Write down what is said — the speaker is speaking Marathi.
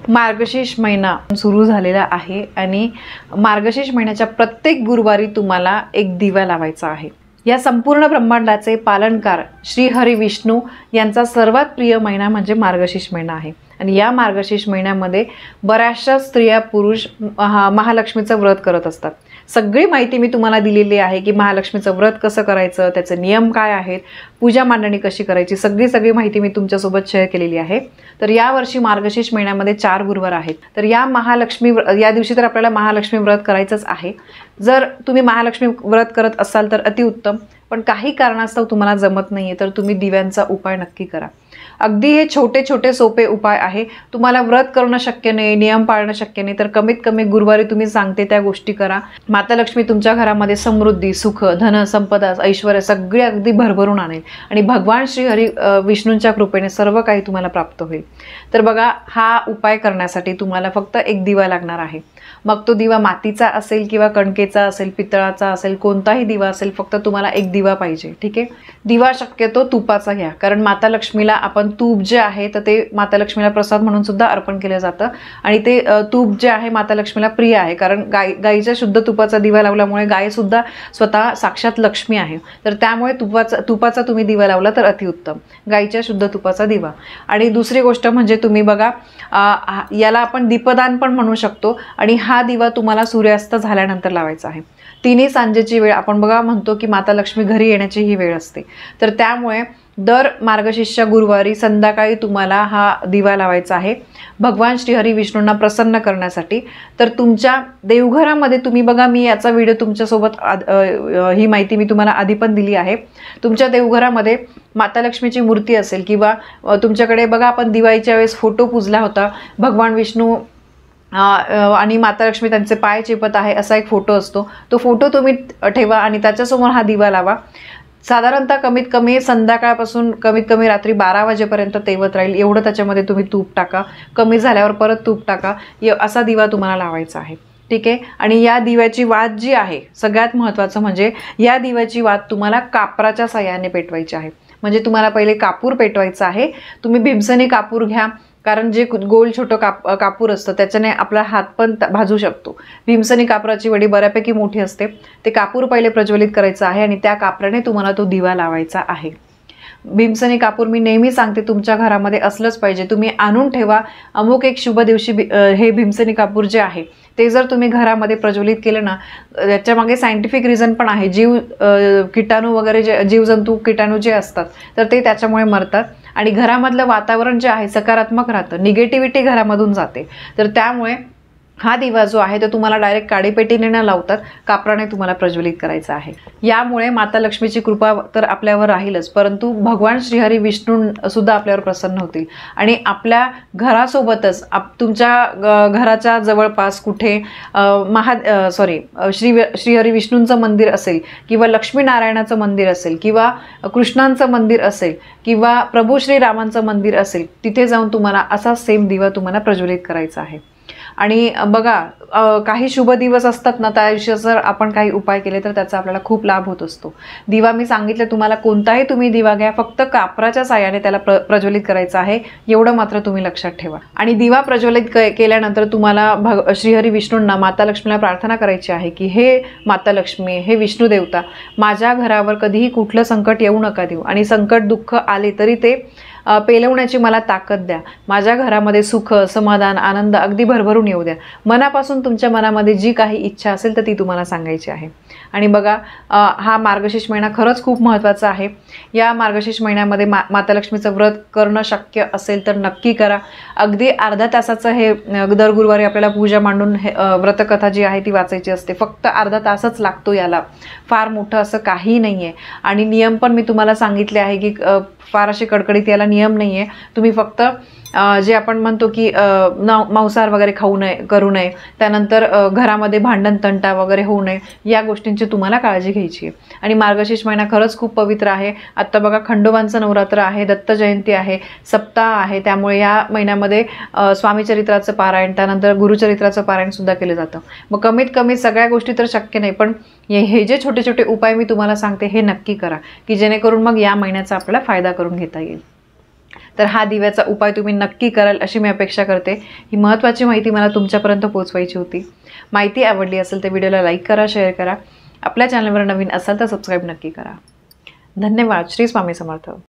मार्गशीर्ष महिना सुरू झालेला आहे आणि मार्गशीर्ष महिन्याच्या प्रत्येक गुरुवारी तुम्हाला एक दिवा लावायचा आहे। या संपूर्ण ब्रह्मांडाचे पालनकार श्री हरी विष्णू यांचा सर्वात प्रिय महिना म्हणजे मार्गशीर्ष महिना आहे आणि या मार्गशीर्ष महिन्यामध्ये बऱ्याचशा स्त्रिया पुरुष महालक्ष्मीचं व्रत करत असतात। सगळी माहिती मी तुम्हाला दिलेली आहे की महालक्ष्मीचं व्रत कसं करायचं, त्याचे नियम काय आहेत, पूजा मांडणी कशी करायची, सगळी माहिती मी तुमच्यासोबत शेअर केलेली आहे। तर यावर्षी मार्गशीर्ष महिन्यामध्ये 4 गुरुवार आहेत। तर या दिवशी तर आपल्याला महालक्ष्मी व्रत करायचंच आहे। जर तुम्ही महालक्ष्मी व्रत करत असाल तर अतिउत्तम, पण काही कारणास्तव तुम्हाला जमत नाहीये तर तुम्ही दिव्यांचा उपाय नक्की करा। अगदी हे छोटे छोटे सोपे उपाय आहे। तुम्हाला व्रत करणं शक्य नाही, नियम पाळणं शक्य नाही तर कमीत कमी गुरुवारी तुम्ही सांगते त्या गोष्टी करा। माता लक्ष्मी तुमच्या घरामध्ये समृद्धी, सुख, धन, संपदा, ऐश्वर्य सगळे अगदी भरभरून आणेल आणि भगवान श्री हरी विष्णूंच्या कृपेने सर्व काही तुम्हाला प्राप्त होईल। तर बघा, हा उपाय करण्यासाठी तुम्हाला फक्त एक दिवा लागणार आहे। मग तो दिवा मातीचा असेल किंवा कणकेचा असेल, पितळाचा असेल, कोणताही दिवा असेल, फक्त तुम्हाला एक दिवा पाहिजे। ठीक आहे, दिवा शक्यतो तुपाचा घ्या, कारण माता लक्ष्मीला आपण तूप जे आहे तर ते माता लक्ष्मीला प्रसाद म्हणून सुद्धा अर्पण केलं जातं आणि ते तूप जे आहे माता लक्ष्मीला प्रिय आहे, कारण गाईच्या शुद्ध तुपाचा दिवा लावल्यामुळे गाय सुद्धा स्वतः साक्षात लक्ष्मी आहे। तर त्यामुळे तुपाचा तुम्ही दिवा लावला तर अतिउत्तम, गाईच्या शुद्ध तुपाचा दिवा। आणि दुसरी गोष्ट म्हणजे तुम्ही बघा, याला आपण दीपदान पण म्हणू शकतो आणि हा दिवा तुम्हाला सूर्यास्त झाल्यानंतर लावायचा आहे। तिन्ही सांजेची वेळ आपण बघा म्हणतो की माता लक्ष्मी घरी येण्याची ही वेळ असते। तर त्यामुळे दर मार्गशीर्ष गुरुवारी संध्याकाळी तुम्हाला हा दिवा लावायचा आहे भगवान श्री हरी विष्णूंना प्रसन्न करण्यासाठी। तर तुमच्या देवघरामध्ये तुम्ही बघा, मी याचा व्हिडिओ तुमच्यासोबत ही माहिती मी तुम्हाला आधी पण दिली आहे। तुमच्या देवघरामध्ये माता लक्ष्मीची मूर्ती असेल किंवा तुमच्याकडे बघा, आपण दिवाळीच्या वेळेस फोटो पूजला होता, भगवान विष्णू आणि माता लक्ष्मी त्यांचे पाय चेपत आहे असा एक फोटो असतो, तो फोटो तुम्ही ठेवा आणि त्याच्यासमोर हा दिवा लावा। साधारणतः कमीत कमी संध्याकाळपासून कमीत कमी रात्री 12 वाजेपर्यंत तेवत राहील एवढं त्याच्यामध्ये तुम्ही तूप टाका, कमी झाल्यावर परत तूप टाका, असा दिवा तुम्हाला लावायचा आहे। ठीक आहे, आणि या दिव्याची वात जी आहे, सगळ्यात महत्त्वाचं म्हणजे या दिव्याची वात तुम्हाला कापराच्या साह्याने पेटवायची आहे। म्हणजे तुम्हाला पहिले कापूर पेटवायचा आहे। तुम्ही भीमसेनी कापूर घ्या, कारण जे गोल छोटं कापूर असतं त्याच्याने आपला हात पण भाजू शकतो। भीमसेनी कापराची वडी बऱ्यापैकी मोठी असते, ते कापूर पहिले प्रज्वलित करायचं आहे आणि त्या कापराने तुम्हाला तो दिवा लावायचा आहे। भीमसेनी कापूर मी नेहमी सांगते तुमच्या घरामध्ये असलंच पाहिजे, तुम्ही आणून ठेवा। अमुक एक शुभ दिवशी हे भीमसेनी कापूर जे आहे ते जर तुम्ही घरामध्ये प्रज्वलित केलं ना, त्याच्यामागे सायंटिफिक रिझन पण आहे। किटाणू वगैरे जे जीवजंतू किटाणू जे असतात तर ते त्याच्यामुळे मरतात आणि घरामधलं वातावरण जे आहे सकारात्मक राहतं, निगेटिव्हिटी घरामधून जाते। तर त्यामुळे हा दिवा जो आहे तो तुम्हाला डायरेक्ट काडीपेटीने न लावतात कापराने तुम्हाला प्रज्वलित करायचा आहे। यामुळे माता लक्ष्मीची कृपा तर आपल्यावर राहीलच, परंतु भगवान श्रीहरी विष्णू सुद्धा आपल्यावर प्रसन्न होतील आणि आपल्या घरासोबतच तुमच्या घराच्या जवळपास कुठे श्रीहरी विष्णूंचं मंदिर असेल किंवा लक्ष्मीनारायणाचं मंदिर असेल किंवा कृष्णांचं मंदिर असेल किंवा प्रभू श्रीरामांचं मंदिर असेल, तिथे जाऊन तुम्हाला असा सेम दिवा तुम्हाला प्रज्वलित करायचा आहे। आणि बघा, काही शुभ दिवस असतात ना, त्या दिवशी जर आपण काही उपाय केले तर त्याचा आपल्याला खूप लाभ होत असतो। दिवा मी सांगितलं तुम्हाला, कोणताही तुम्ही दिवा घ्या, फक्त कापराच्या साह्याने त्याला प्रज्वलित करायचं आहे, एवढं मात्र तुम्ही लक्षात ठेवा। आणि दिवा प्रज्वलित केल्यानंतर तुम्हाला श्रीहरी विष्णूंना, माता लक्ष्मीला प्रार्थना करायची आहे की हे माता लक्ष्मी, हे विष्णू देवता, माझ्या घरावर कधीही कुठलं संकट येऊ नका देऊ आणि संकट दुःख आले तरी ते पेलवण्याची मला ताकद द्या। माझ्या घरामध्ये सुख, समाधान, आनंद अगदी भरभरून येऊ द्या। मनापासून तुमच्या मनामध्ये जी काही इच्छा असेल तर ती तुम्हाला सांगायची आहे। आणि बघा, हा मार्गशीर्ष महिना खरंच खूप महत्त्वाचा आहे। या मार्गशीर्ष महिन्यामध्ये माता लक्ष्मीचं व्रत करणं शक्य असेल तर नक्की करा। अगदी अर्धा तासाचं हे दर गुरुवारी आपल्याला पूजा मांडून व्रतकथा जी आहे ती वाचायची असते, फक्त अर्धा तासच लागतो याला, फार मोठं असं काही नाही आहे। आणि नियम पण मी तुम्हाला सांगितले आहे की फार असे कडकडीत याला नियम नाही आहे। तुम्ही फक्त जे आपण म्हणतो की मांसाहार वगैरे करू नये, त्यानंतर घरामध्ये भांडण तंटा वगैरे होऊ नये, या गोष्टींची तुम्हाला काळजी घ्यायची आहे। आणि मार्गशीर्ष महिना खरंच खूप पवित्र आहे। आत्ता बघा, खंडोबांचं नवरात्र आहे, दत्त जयंती आहे, सप्ताह आहे, त्यामुळे या महिन्यामध्ये स्वामी चरित्राचं पारायण, त्यानंतर गुरुचरित्राचं पारायण सुद्धा केलं जातं। मग कमीत कमी सगळ्या गोष्टी तर शक्य नाही, पण हे जे छोटे छोटे उपाय मी तुम्हाला सांगते हे नक्की करा की जेणेकरून मग या महिन्याचा आपल्याला फायदा करून घेता येईल। तर हा दिव्याचा उपाय तुम्ही नक्की कराल अशी मी अपेक्षा करते. ही महत्त्वाची माहिती मला तुमच्यापर्यंत पोहोचवायची होती. माहिती आवडली असेल तर व्हिडिओला लाईक करा, शेअर करा. आपल्या चॅनलवर नवीन असाल तर सबस्क्राईब नक्की करा. धन्यवाद. श्री स्वामी समर्थ.